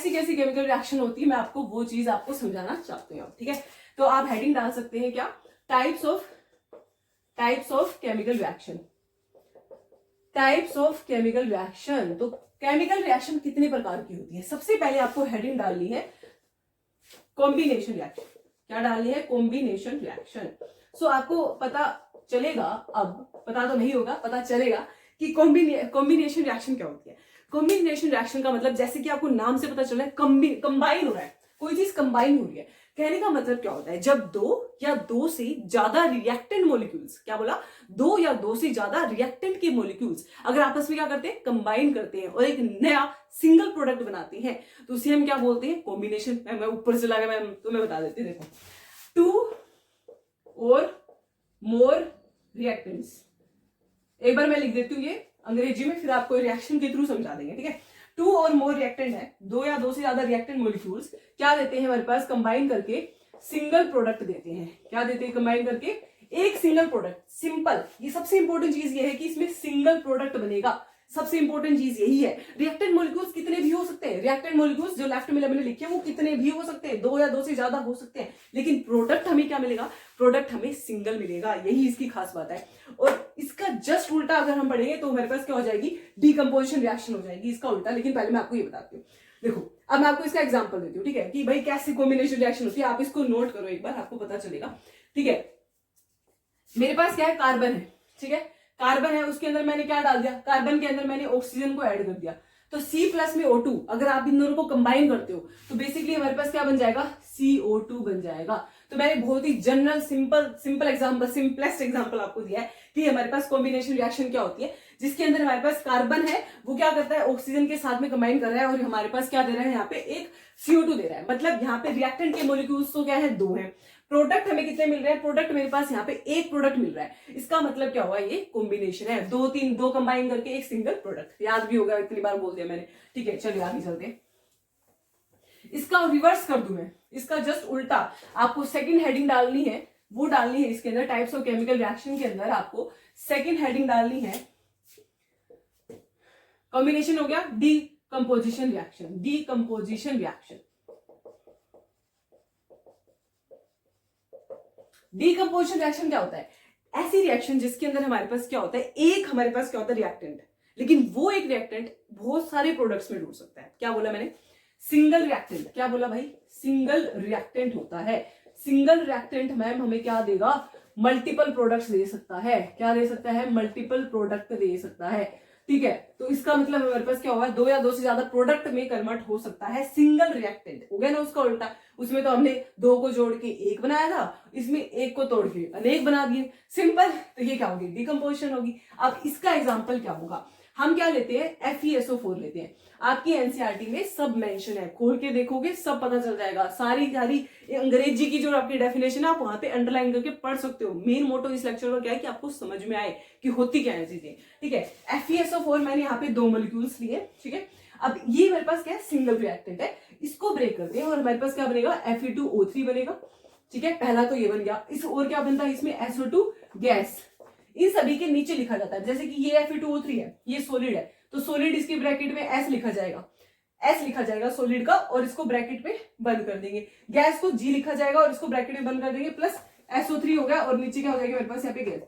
कैसी कैसी chemical reaction होती है, मैं आपको वो चीज आपको समझाना चाहती हूँ, ठीक है। तो आप हेडिंग डाल सकते हैं क्या, types of chemical reaction, types of chemical reaction. तो केमिकल रिएक्शन कितने प्रकार की होती है, सबसे पहले आपको हेडिंग डालनी है कॉम्बिनेशन रिएक्शन। क्या डालनी है, कॉम्बिनेशन रिएक्शन। सो आपको पता चलेगा, अब पता तो नहीं होगा, पता चलेगा कि कॉम्बिनेशन रिएक्शन क्या होती है। कॉम्बिनेशन रिएक्शन का मतलब जैसे कि आपको नाम से पता चल रहा है कंबाइन हो रहा है, कोई चीज कंबाइन हो रही है। कहने का मतलब क्या होता है, जब दो या दो से ज्यादा रिएक्टेंट मॉलिक्यूल्स, क्या बोला, दो या दो से ज्यादा रिएक्टेंट के मॉलिक्यूल्स अगर आपस में क्या करते हैं, कंबाइन करते हैं और एक नया सिंगल प्रोडक्ट बनाते हैं, तो उसे हम क्या बोलते हैं, कॉम्बिनेशन। मैं ऊपर से लगा, मैं तुम्हें बता देती हूँ, देखो, टू और मोर रिएक्टेंट्स। एक बार मैं लिख देती हूँ ये अंग्रेजी में, फिर आपको रिएक्शन के थ्रू समझा देंगे, ठीक है। टू और मोर रिएक्टेंट है, दो या दो से ज्यादा रिएक्टेंट मॉलिक्यूल्स क्या देते हैं हमारे पास, कंबाइन करके सिंगल प्रोडक्ट देते हैं। क्या देते हैं, कंबाइन करके एक सिंगल प्रोडक्ट। सिंपल, ये सबसे इंपॉर्टेंट चीज ये है कि इसमें सिंगल प्रोडक्ट बनेगा, सबसे इंपॉर्टेंट चीज यही है। रिएक्टेंट मॉलिक्यूल्स कितने भी हो सकते हैं, रिएक्टेंट मॉलिक्यूल्स जो लेफ्ट में मैंने लिखे हैं वो कितने भी हो सकते हैं, दो या दो से ज्यादा हो सकते हैं, लेकिन प्रोडक्ट हमें क्या मिलेगा, प्रोडक्ट हमें सिंगल मिलेगा, यही इसकी खास बात है। और इसका जस्ट उल्टा अगर हम पढ़ेंगे तो हमारे पास क्या हो जाएगी, डीकंपोजिशन रिएक्शन हो जाएगी, इसका उल्टा। लेकिन पहले मैं आपको ये बताती हूँ, देखो अब मैं आपको इसका एग्जांपल देती हूँ, ठीक है, कि भाई कैसे कॉम्बिनेशन रिएक्शन होती है। आप इसको नोट करो एक बार, आपको पता चलेगा, ठीक है। मेरे पास क्या है, कार्बन है, ठीक है, कार्बन है, उसके अंदर मैंने क्या डाल दिया, कार्बन के अंदर मैंने ऑक्सीजन को ऐड कर दिया, तो C+ में O2, अगर आप इन दोनों को कंबाइन करते हो तो बेसिकली हमारे पास क्या बन जाएगा, CO2 बन जाएगा। तो मैंने बहुत ही general simple example, simplest example आपको दिया है कि हमारे पास कॉम्बिनेशन रिएक्शन क्या होती है, जिसके अंदर हमारे पास कार्बन है, वो क्या करता है, ऑक्सीजन के साथ में कंबाइन कर रहा है, और हमारे पास क्या दे रहा है, यहाँ पे एक CO2 दे रहा है। मतलब यहाँ पे रिएक्टेंट के मॉलिक्यूल्स तो क्या है, दो है। प्रोडक्ट हमें कितने मिल रहे हैं, प्रोडक्ट मेरे पास यहाँ पे एक प्रोडक्ट मिल रहा है। इसका मतलब क्या हुआ, ये कॉम्बिनेशन है, दो कंबाइन करके एक सिंगल प्रोडक्ट। याद भी होगा, इतनी बार बोल दिया मैंने, ठीक है। चलिए आगे चलते हैं, इसका रिवर्स कर दूं मैं, इसका जस्ट उल्टा आपको सेकंड हेडिंग डालनी है, वो डालनी है इसके अंदर, टाइप्स ऑफ केमिकल रिएक्शन के अंदर आपको सेकंड हेडिंग डालनी है, कॉम्बिनेशन हो गया, decomposition reaction. Decomposition reaction, decomposition reaction क्या होता है, ऐसी रिएक्शन जिसके अंदर हमारे पास क्या होता है, एक हमारे पास क्या होता है, रिएक्टेंट, लेकिन वो एक रिएक्टेंट बहुत सारे प्रोडक्ट्स में डूब सकता है। क्या बोला मैंने, सिंगल रिएक्टेंट। क्या बोला भाई, सिंगल रिएक्टेंट होता है। सिंगल रिएक्टेंट मैम हमें क्या देगा, मल्टीपल प्रोडक्ट्स दे सकता है। क्या दे सकता है, मल्टीपल प्रोडक्ट दे सकता है, ठीक है। तो इसका मतलब हमारे पास क्या होगा, दो या दो से ज्यादा प्रोडक्ट में कन्वर्ट हो सकता है, सिंगल रिएक्टेंट हो गया ना। उसका उल्टा, उसमें तो हमने दो को जोड़ के एक बनाया था, इसमें एक को तोड़ के अनेक बना दिए, सिंपल। तो ये क्या होगी, डीकंपोजिशन होगी। अब इसका एग्जांपल क्या होगा, हम क्या लेते हैं, FeSO4 लेते हैं। आपकी एनसीईआरटी में सब मेंशन है, खोल के देखोगे सब पता चल जाएगा, सारी अंग्रेजी की जो आपकी डेफिनेशन है आप वहां पे अंडरलाइन करके पढ़ सकते हो। मेन मोटो इस लेक्चर का क्या है कि आपको समझ में आए कि होती क्या है चीजें, ठीक है। FeSO4 मैंने यहाँ पे दो मॉलिक्यूल्स लिए, ठीक है। अब ये मेरे पास क्या है, सिंगल रिएक्टेंट है, इसको ब्रेक करते हैं और हमारे पास क्या बनेगा, Fe2O3 बनेगा, ठीक है। पहला तो ये बन गया। इस और क्या बनता है, इसमें SO2 गैस। इन सभी के नीचे लिखा जाता है, जैसे कि ये Fe2O3 है, ये सॉलिड है, तो सॉलिड इसके ब्रैकेट में S लिखा जाएगा, S लिखा जाएगा सॉलिड का, और इसको ब्रैकेट में बंद कर देंगे। गैस को G लिखा जाएगा और इसको ब्रैकेट में बंद कर देंगे, प्लस SO3 हो गया, और नीचे क्या हो जाएगा मेरे पास, यहाँ पे गैस,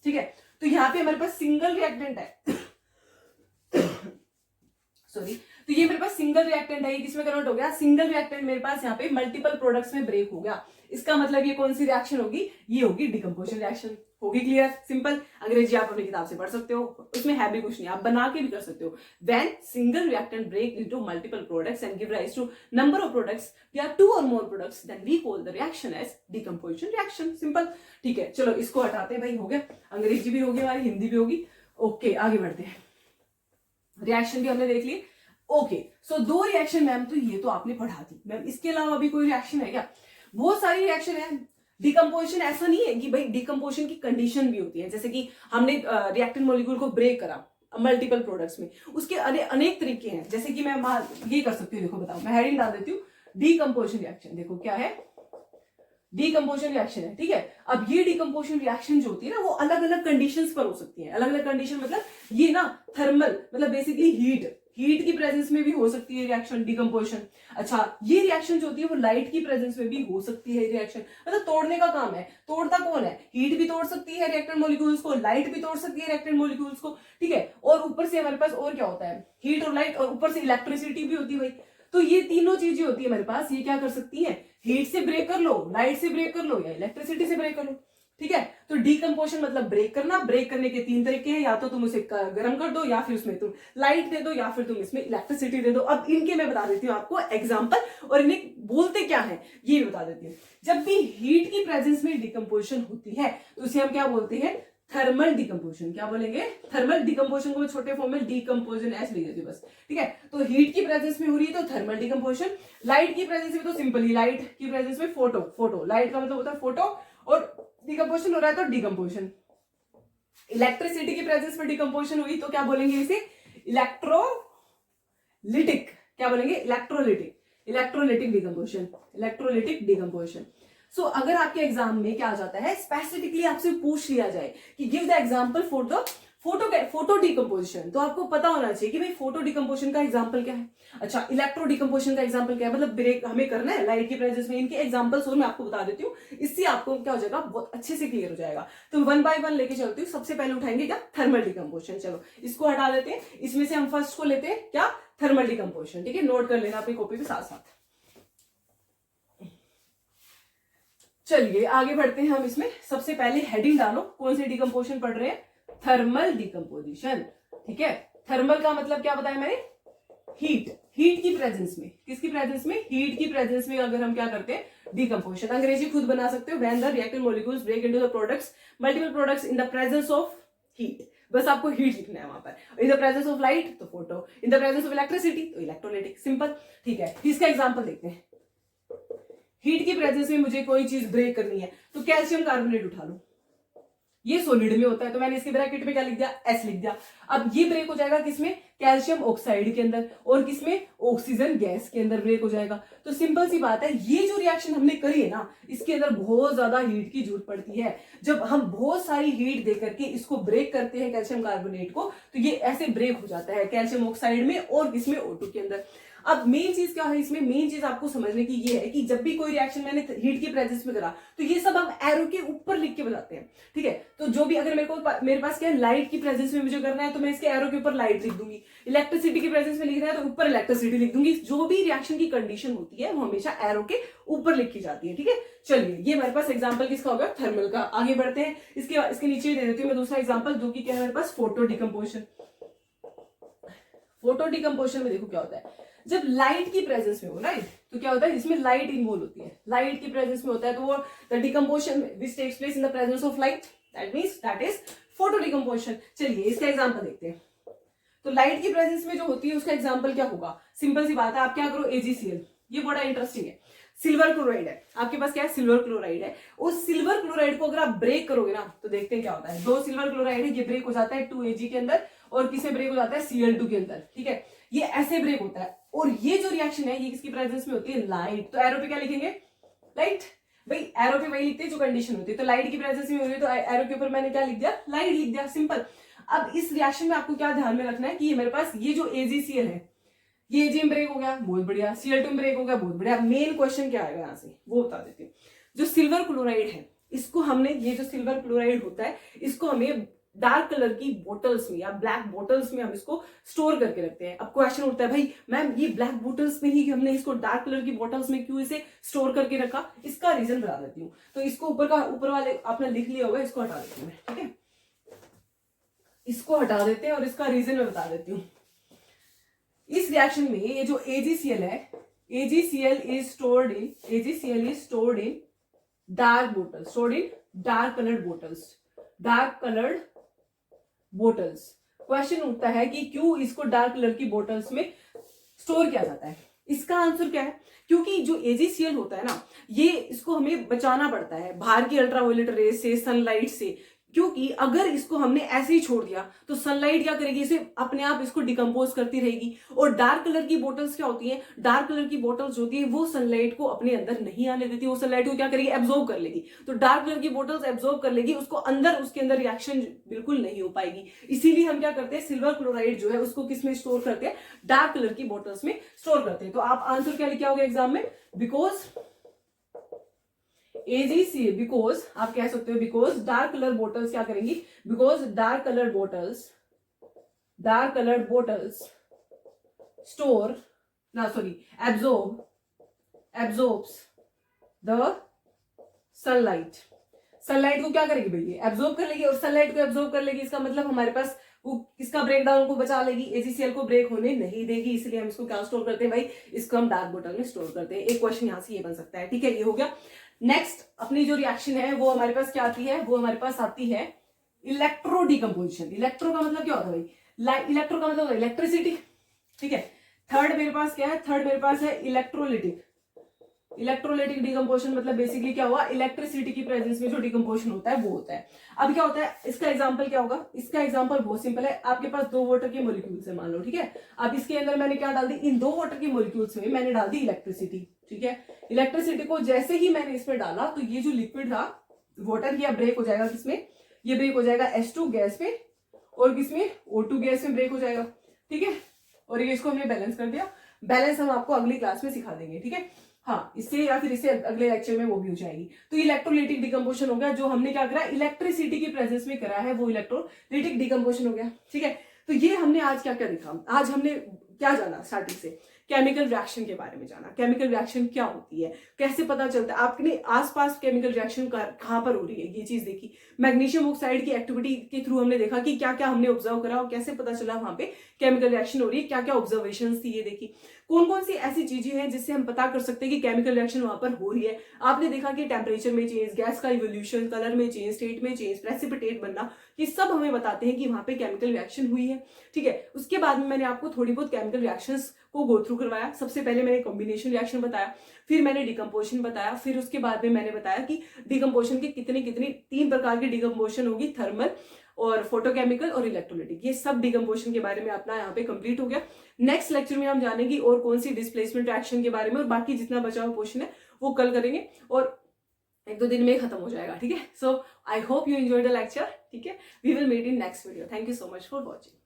ठीक है। तो यहाँ पे हमारे पास सिंगल रिएक्टेंट है, सॉरी, तो ये मेरे पास सिंगल रिएक्टेंट है, ये किसमें कन्वर्ट हो गया, सिंगल रिएक्टेंट मेरे पास यहाँ पे मल्टीपल प्रोडक्ट्स में ब्रेक हो गया। इसका मतलब ये कौन सी रिएक्शन होगी, ये होगी डीकंपोजिशन रिएक्शन। होगी क्लियर, सिंपल। अंग्रेजी आप अपनी किताब से पढ़ सकते हो, उसमें है भी कुछ नहीं, आप बना के भी कर सकते हो। When single reactant break into multiple products and give rise to number of products या टू और more products, then we call the reaction as decomposition reaction. Simple, ठीक है। चलो इसको हटाते हैं भाई, हो गया, अंग्रेजी भी होगी हमारी, हिंदी भी होगी। ओके, आगे बढ़ते हैं। रिएक्शन भी हमने देख ली। ओके, सो दो रिएक्शन मैम, तो ये तो आपने पढ़ा दी मैम, इसके अलावा भी कोई रिएक्शन है क्या? बहुत सारी रिएक्शन है। डिकम्पोजिशन ऐसा नहीं है कि भाई डिकम्पोजिशन की कंडीशन भी होती है, जैसे कि हमने रिएक्टेंट मॉलिक्यूल को ब्रेक करा मल्टीपल प्रोडक्ट्स में, उसके अनेक तरीके हैं। जैसे कि मैं ये कर सकती हूँ, देखो बताओ, मैं हेडिंग डाल देती हूँ डीकम्पोजिशन रिएक्शन। देखो क्या है, डीकम्पोजिशन रिएक्शन है, ठीक है। अब ये डीकम्पोजिशन रिएक्शन जो होती है ना, वो अलग अलग कंडीशंस पर हो सकती है। अलग अलग कंडीशन मतलब ये ना थर्मल, मतलब बेसिकली हीट, हीट की प्रेजेंस में भी हो सकती है रिएक्शन डिकम्पोजिशन। अच्छा, ये रिएक्शन जो होती है वो लाइट की प्रेजेंस में भी हो सकती है रिएक्शन, मतलब तोड़ने का काम है। तोड़ता कौन है? हीट भी तोड़ सकती है रिएक्टेंट मॉलिक्यूल्स को, लाइट भी तोड़ सकती है रिएक्टेंट मॉलिक्यूल्स को, ठीक है। और ऊपर से हमारे पास और क्या होता है? हीट और लाइट, और ऊपर से इलेक्ट्रिसिटी भी होती है भाई। तो ये तीनों चीजें होती है हमारे पास, ये क्या कर सकती है? हीट से ब्रेक कर लो, लाइट से ब्रेक कर लो, या इलेक्ट्रिसिटी से ब्रेक कर लो, ठीक है। तो डीकम्पोजिशन मतलब ब्रेक करना। ब्रेक करने के तीन तरीके हैं, या तो तुम उसे गर्म कर दो, या फिर उसमें तुम लाइट दे दो, या फिर तुम इसमें इलेक्ट्रिसिटी दे दो। अब इनके मैं बता देती हूँ आपको एग्जांपल, और इन्हें बोलते क्या है ये भी बता देती हूँ। जब भी हीट की प्रेजेंस में डीकम्पोजिशन होती है तो उसे हम क्या बोलते हैं? Thermal decomposition. क्या बोलेंगे? थर्मल डीकम्पोजिशन को मैं छोटे फॉर्म में डीकम्पोजिशन ऐसे लिख देती हूँ बस, ठीक है। तो हीट की प्रेजेंस में हो रही है तो थर्मल डीकम्पोजिशन, लाइट की प्रेजेंस में तो सिंपली लाइट की प्रेजेंस में फोटो, लाइट का मतलब होता है फोटो, और डिकम्पोजिशन हो रहा है तो डिकम्पोजिशन। इलेक्ट्रिसिटी की प्रेजेंस में डिकम्पोजिशन हुई तो क्या बोलेंगे इसे? इलेक्ट्रोलिटिक। क्या बोलेंगे? Electrolytic decomposition. सो अगर आपके एग्जाम में क्या आ जाता है, स्पेसिफिकली आपसे पूछ लिया जाए कि give the example for the photo decomposition, तो आपको पता होना चाहिए कि भाई फोटो डिकम्पोजिशन का एग्जांपल क्या है। अच्छा, इलेक्ट्रो डिकम्पोजिशन का एग्जांपल क्या है, मतलब ब्रेक हमें करना है लाइट की प्रेजेंस में। इनके एग्जांपल्स और मैं आपको बता देती हूँ, इससे आपको क्या हो जाएगा, बहुत अच्छे से क्लियर हो जाएगा। तो वन बाय वन लेके चलती हूँ। सबसे पहले उठाएंगे क्या? Thermal decomposition. चलो इसको हटा देते हैं, इसमें से हम फर्स्ट को लेते हैं क्या? थर्मल डिकम्पोजिशन, ठीक है। नोट कर लेना अपनी कॉपी पे साथ साथ। चलिए आगे बढ़ते हैं हम इसमें। सबसे पहले हेडिंग डालो, कौन से डिकम्पोजिशन पढ़ रहे हैं? थर्मल डिकम्पोजिशन, ठीक है। थर्मल का मतलब क्या बताया मैंने? हीट की प्रेजेंस में। किसकी प्रेजेंस में? हीट की प्रेजेंस में अगर हम क्या करते हैं? डिकम्पोजिशन। अंग्रेजी खुद बना सकते हो, when the reactant molecules break into the products, multiple products in the presence of heat. बस आपको हीट लिखना है वहां पर। In the presence of light तो photo, in the presence of electricity तो इलेक्ट्रोलिटिक। सिंपल, ठीक है। इसका एग्जांपल देखते हैं। हीट की प्रेजेंस में मुझे कोई चीज ब्रेक करनी है तो कैल्शियम कार्बोनेट उठा लो, ये सॉलिड में होता है तो मैंने इसके ब्रैकेट में क्या लिख दिया? एस लिख दिया। अब ये ब्रेक हो जाएगा किसमें? कैल्शियम ऑक्साइड के अंदर, और किसमें? ऑक्सीजन गैस के अंदर ब्रेक हो जाएगा। तो सिंपल सी बात है, ये जो रिएक्शन हमने करी है ना, इसके अंदर बहुत ज्यादा हीट की जरूरत पड़ती है। जब हम बहुत सारी हीट दे करके इसको ब्रेक करते हैं कैल्शियम कार्बोनेट को, तो ये ऐसे ब्रेक हो जाता है कैल्शियम ऑक्साइड में और किसमें? O2 के अंदर। अब मेन चीज क्या है इसमें? मेन चीज आपको समझने की ये है कि जब भी कोई रिएक्शन मैंने हीट की प्रेजेंस में करा तो ये सब हम एरो के ऊपर लिख के बताते हैं, ठीक है। तो जो भी अगर मेरे पास क्या है, लाइट की प्रेजेंस में मुझे करना है तो मैं इसके एरो के ऊपर लाइट लिख दूंगी। इलेक्ट्रिसिटी की प्रेजेंस में लिखना है तो ऊपर इलेक्ट्रिसिटी लिख दूंगी। जो भी रिएक्शन की कंडीशन होती है वो हमेशा एरो के ऊपर लिखी जाती है, ठीक है। चलिए ये हमारे पास एग्जाम्पल किसका होगा? थर्मल का। आगे बढ़ते हैं। इसके नीचे दे देती हूँ मैं दूसरा एग्जाम्पल, जो कि क्या है हमारे पास? Photo decomposition. फोटो डिकम्पोजिशन में देखो क्या होता है, जब लाइट की प्रेजेंस में हो, राइट, तो क्या होता है इसमें? लाइट इन्वॉल्व होती है। लाइट की प्रेजेंस में होता है तो वो the decomposition which takes place in the presence of light, that means that is photo decomposition. चलिए इसका एग्जांपल देखते हैं। तो लाइट की प्रेजेंस में जो होती है उसका एग्जांपल क्या होगा? सिंपल सी बात है, आप क्या करो? AgCl। ये बड़ा इंटरेस्टिंग है। सिल्वर क्लोराइड है आपके पास, क्या है? सिल्वर क्लोराइड है। उस सिल्वर क्लोराइड को अगर आप ब्रेक करोगे ना तो देखते हैं क्या होता है। दो सिल्वर क्लोराइड है, ये ब्रेक हो जाता है 2Ag के अंदर, और किसे ब्रेक हो जाता है? Cl2 के अंदर, ठीक है। ये ऐसे ब्रेक होता है, और ये जो रिएक्शन है ये किसकी प्रेजेंस में होती है? लाइट। तो एरो पे क्या लिखेंगे? लाइट। भाई एरो पे वही लिखते हैं जो कंडीशन होती है। तो लाइट की प्रेजेंस में हो रही है तो एरो के ऊपर मैंने क्या लिख दिया? लाइट लिख दिया, सिंपल। अब इस रिएक्शन में आपको क्या ध्यान में रखना है कि मेरे पास ये जो AgCl है, ये Ag ब्रेक हो गया, बहुत बढ़िया। Cl2 ब्रेक हो गया, बहुत बढ़िया। मेन क्वेश्चन क्या आएगा यहाँ से वो बता देती हूँ। जो सिल्वर क्लोराइड है इसको हमने, ये जो सिल्वर क्लोराइड होता है इसको हमें डार्क कलर की बोटल्स में या ब्लैक बोटल्स में हम इसको स्टोर करके रखते हैं। अब क्वेश्चन उठता है, भाई मैम ये ब्लैक बोटल्स में ही हमने इसको डार्क कलर की बोटल्स में क्यों इसे स्टोर करके रखा? इसका रीजन बता देती हूँ। तो इसको ऊपर वाले आपने लिख लिया होगा, इसको हटा देती हूँ मैं, ठीक है। इसको हटा देते हैं और इसका रीजन मैं बता देती हूँ। इस रिएक्शन में ये जो AgCl है, AgCl is stored in dark bottles, stored in dark coloured bottles. Question उठता है कि क्यों इसको डार्क कलर की बोटल्स में स्टोर किया जाता है? इसका आंसर क्या है? क्योंकि जो AgCl होता है ना, ये इसको हमें बचाना पड़ता है बाहर की अल्ट्रावायलेट रेज से, सनलाइट से। क्योंकि अगर इसको हमने ऐसे ही छोड़ दिया तो सनलाइट क्या करेगी, इसे अपने आप इसको डिकम्पोज करती रहेगी। और डार्क कलर की बोटल्स क्या होती हैं, डार्क कलर की बोटल्स होती है वो सनलाइट को अपने अंदर नहीं आने देती, वो सनलाइट को क्या करेगी, एब्जॉर्ब कर लेगी। तो डार्क कलर की बोटल्स एब्जॉर्ब कर लेगी, उसको अंदर, उसके अंदर रिएक्शन बिल्कुल नहीं हो पाएगी। इसीलिए हम क्या करते हैं, सिल्वर क्लोराइड जो है उसको किस में स्टोर करते हैं, डार्क कलर की बोटल्स में स्टोर करते हैं। तो आप आंसर क्या लिखे होगे एग्जाम में, बिकॉज AgCl, बिकॉज आप कह सकते हो बिकॉज डार्क कलर बोटल्स क्या करेंगी, because dark colour bottles store ना sorry absorbs the sunlight. Sunlight को क्या करेगी भाई, एब्जॉर्ब कर लेगी, और सनलाइट को एब्जॉर्ब कर लेगी, इसका मतलब हमारे पास वो इसका ब्रेकडाउन को बचा लेगी, AgCl को ब्रेक होने नहीं देगी। इसलिए हम इसको क्या स्टोर करते हैं भाई, इसको हम डार्क बोतल में स्टोर करते हैं। एक क्वेश्चन यहां से ये बन सकता है, ठीक है, ये हो गया। नेक्स्ट अपनी जो रिएक्शन है वो हमारे पास क्या आती है, वो हमारे पास आती है इलेक्ट्रो डिकम्पोजिशन। इलेक्ट्रो का मतलब क्या होता है भाई, इलेक्ट्रो का मतलब होता है इलेक्ट्रिसिटी, ठीक है। थर्ड मेरे पास क्या है, थर्ड मेरे पास है इलेक्ट्रोलिटिक डिकम्पोजिशन, मतलब बेसिकली क्या हुआ, इलेक्ट्रिसिटी की प्रेजेंस में जो डिकम्पोजिशन होता है वो होता है। अब क्या होता है, इसका एग्जांपल क्या होगा, इसका एग्जांपल बहुत सिंपल है। आपके पास 2 वाटर के मॉलिक्यूल्स है मान लो, ठीक है। अब इसके अंदर मैंने क्या डाल दी, इन 2 वाटर के मॉलिक्यूल्स में मैंने डाल दी इलेक्ट्रिसिटी, ठीक है। इलेक्ट्रिसिटी को जैसे ही मैंने इसमें डाला तो ये जो लिक्विड था वाटर, ये ब्रेक हो जाएगा किसमें, ये ब्रेक हो जाएगा H2 गैस में, और किसमें, O2 गैस में ब्रेक हो जाएगा, ठीक है। और ये इसको हमने बैलेंस कर दिया। बैलेंस हम आपको अगली क्लास में सिखा देंगे, ठीक है। हाँ, इससे या फिर इससे अगले लेक्चर में वो भी हो जाएगी। तो इलेक्ट्रोलिटिक डिकम्पोजिशन हो गया, जो हमने क्या करा, इलेक्ट्रिसिटी की प्रेजेंस में करा है वो इलेक्ट्रोलिटिक डिकम्पोजिशन हो गया, ठीक है। तो ये हमने आज क्या क्या देखा, आज हमने क्या जाना, स्टार्टिंग से केमिकल रिएक्शन के बारे में जाना। केमिकल रिएक्शन क्या होती है, कैसे पता चलता है, आपने आसपास केमिकल रिएक्शन कहां पर हो रही है ये चीज देखी। मैग्नीशियम ऑक्साइड की एक्टिविटी के थ्रू हमने देखा कि क्या क्या हमने ऑब्जर्व करा और कैसे पता चला वहां पे केमिकल रिएक्शन हो रही है, क्या क्या ऑब्जर्वेशन थी ये देखी। कौन कौन सी ऐसी चीजें हैं जिससे हम पता कर सकते हैं कि केमिकल रिएक्शन वहां पर हो रही है। आपने देखा कि टेम्परेचर में चेंज, गैस का इवोल्यूशन, कलर में चेंज, स्टेट में चेंज, प्रेसिपिटेट बनना, ये सब हमें बताते हैं कि वहां पे केमिकल रिएक्शन हुई है, ठीक है। उसके बाद में मैंने आपको थोड़ी बहुत केमिकल रिएक्शंस को गो थ्रू करवाया। सबसे पहले मैंने कॉम्बिनेशन रिएक्शन बताया, फिर मैंने डिकम्पोजिशन बताया, फिर उसके बाद में मैंने बताया कि डिकम्पोजिशन के कितने 3 प्रकार की डिकम्पोजिशन होगी, थर्मल और फोटोकेमिकल और इलेक्ट्रोलिटिक। ये सब डिकम्पोजिशन के बारे में अपना यहाँ पे कंप्लीट हो गया। नेक्स्ट लेक्चर में हम जानेंगे और कौन सी डिस्प्लेसमेंट रिएक्शन के बारे में, और बाकी जितना बचा हुआ पोर्शन है वो कल करेंगे और 1-2 दिन में खत्म हो जाएगा, ठीक है। So I hope you enjoy the lecture, ठीक है। We will meet in next video. Thank you so much for watching.